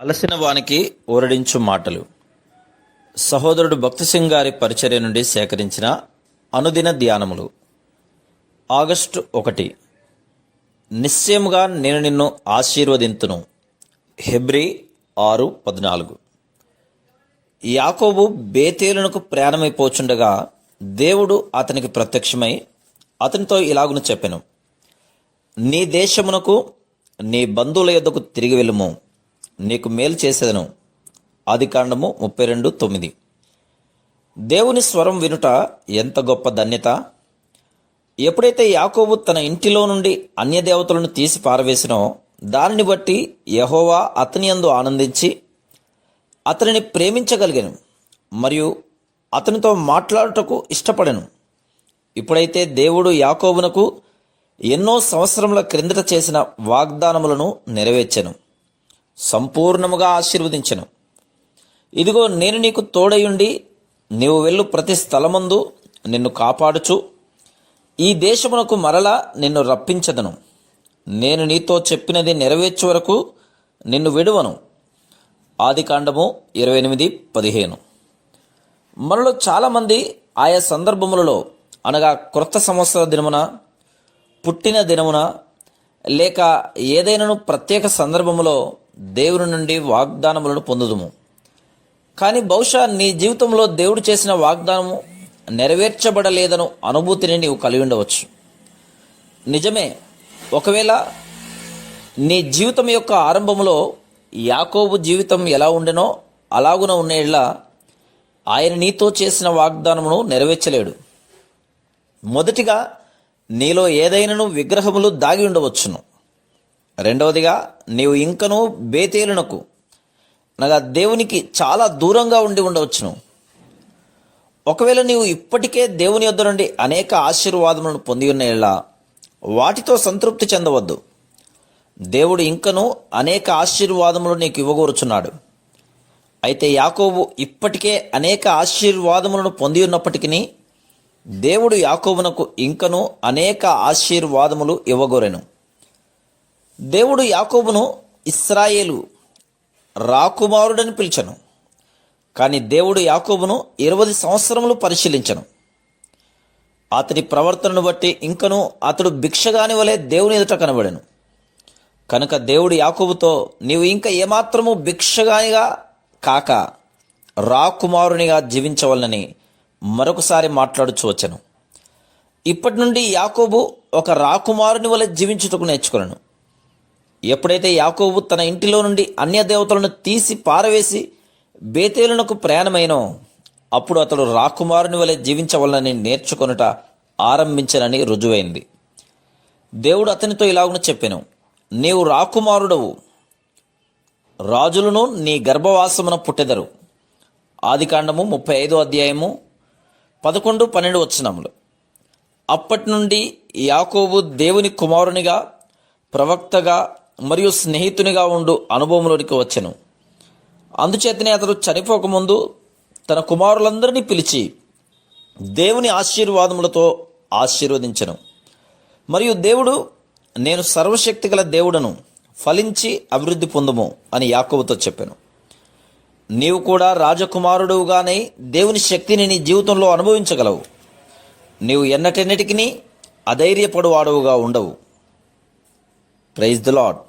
అలసిన వానికి ఊరడించు మాటలు. సహోదరుడు భక్తి సింగ్ గారి పరిచర్య నుండి సేకరించిన అనుదిన ధ్యానములు. ఆగస్టు 1. నిశ్చయముగా నేను నిన్ను ఆశీర్వదింతును. హెబ్రీ 6:14. యాకోబు బేతేలునకు ప్రయాణమైపోచుండగా దేవుడు అతనికి ప్రత్యక్షమై అతనితో ఇలాగును చెప్పెను, నీ దేశమునకు నీ బంధువుల యొద్దకు తిరిగి వెళ్ళుము, నీకు మేలు చేసేదను. ఆదికాండము 32:9. దేవుని స్వరం వినుట ఎంత గొప్ప ధన్యత! ఎప్పుడైతే యాకోబు తన ఇంటిలో నుండి అన్యదేవతలను తీసి పారవేసినో దానిని బట్టి యెహోవా అతని యందు ఆనందించి అతనిని ప్రేమించగలిగాను మరియు అతనితో మాట్లాడుటకు ఇష్టపడెను. ఇప్పుడైతే దేవుడు యాకోబునకు ఎన్నో సంవత్సరముల క్రిందట చేసిన వాగ్దానములను నెరవేర్చెను, సంపూర్ణముగా ఆశీర్వదించెను. ఇదిగో, నేను నీకు తోడయుండి నీవు వెళ్ళు ప్రతి స్థలమందు నిన్ను కాపాడుచు ఈ దేశమునకు మరలా నిన్ను రప్పించదను. నేను నీతో చెప్పినది నెరవేర్చు వరకు నిన్ను విడువను. ఆదికాండము 28:15. మనలో చాలామంది ఆయా సందర్భములలో, అనగా క్రొత్త సంవత్సర దినమున, పుట్టిన దినమున, లేక ఏదైనాను ప్రత్యేక సందర్భములో దేవుని నుండి వాగ్దానములను పొందుదుము. కానీ బహుశా నీ జీవితంలో దేవుడు చేసిన వాగ్దానము నెరవేర్చబడలేదను అనుభూతిని నీవు కలిగి ఉండవచ్చు. నిజమే. ఒకవేళ నీ జీవితం యొక్క ఆరంభంలో యాకోబు జీవితం ఎలా ఉండెనో అలాగున ఉన్నేళ్ళ ఆయన నీతో చేసిన వాగ్దానమును నెరవేర్చలేడు. మొదటిగా, నీలో ఏదైనాను విగ్రహములు దాగి ఉండవచ్చును. రెండవదిగా, నీవు ఇంకనూ బేతేలునకు, అనగా దేవునికి చాలా దూరంగా ఉండి ఉండవచ్చును. ఒకవేళ నీవు ఇప్పటికే దేవుని యొద్ద నుండి అనేక ఆశీర్వాదములను పొంది ఉన్న యెడల వాటితో సంతృప్తి చెందవద్దు. దేవుడు ఇంకనూ అనేక ఆశీర్వాదములు నీకు ఇవ్వగోరుచున్నాడు. అయితే యాకోబు ఇప్పటికే అనేక ఆశీర్వాదములను పొంది ఉన్నప్పటికీ దేవుడు యాకోబునకు ఇంకనూ అనేక ఆశీర్వాదములు ఇవ్వగోరెను. దేవుడు యాకోబును ఇశ్రాయేలు రాకుమారుడని పిలిచెను. కానీ దేవుడు యాకోబును 20 సంవత్సరములు పరిశీలించెను. అతని ప్రవర్తనను బట్టి ఇంకనూ అతడు భిక్షగాని వలె దేవుని ఎదుట కనబడెను. కనుక దేవుడు యాకోబుతో, నీవు ఇంకా ఏమాత్రము భిక్షగానిగా కాక రాకుమారునిగా జీవించవలనని మరొకసారి మాట్లాడుచూ వచ్చెను. ఇప్పటి నుండి యాకోబు ఒక రాకుమారుని వలె జీవించుటకు నేర్చుకొనెను. ఎప్పుడైతే యాకోబు తన ఇంటిలో నుండి అన్య దేవతలను తీసి పారవేసి బేతేలునకు ప్రయాణమైనో అప్పుడు అతడు రాకుమారుని వలె జీవించవలనని నేర్చుకొనుట ఆరంభించనని రుజువైంది. దేవుడు అతనితో ఇలాగున చెప్పెను, నీవు రాకుమారుడవు, రాజులను నీ గర్భవాసమున పుట్టెదరు. ఆదికాండము 35:11-12 అప్పటి నుండి యాకోబు దేవుని కుమారునిగా, ప్రవక్తగా మరియు స్నేహితునిగా ఉండు అనుభవంలోనికి వచ్చెను. అందుచేతనే అతడు చనిపోకముందు తన కుమారులందరినీ పిలిచి దేవుని ఆశీర్వాదములతో ఆశీర్వదించెను. మరియు దేవుడు, నేను సర్వశక్తి గల దేవుడను, ఫలించి అభివృద్ధి పొందుము అని యాకోబుతో చెప్పాను. నీవు కూడా రాజకుమారుడుగానే దేవుని శక్తిని నీ జీవితంలో అనుభవించగలవు. నీవు ఎన్నటెన్నటికి అధైర్యపడువాడవుగా ఉండవు. Praise the lord.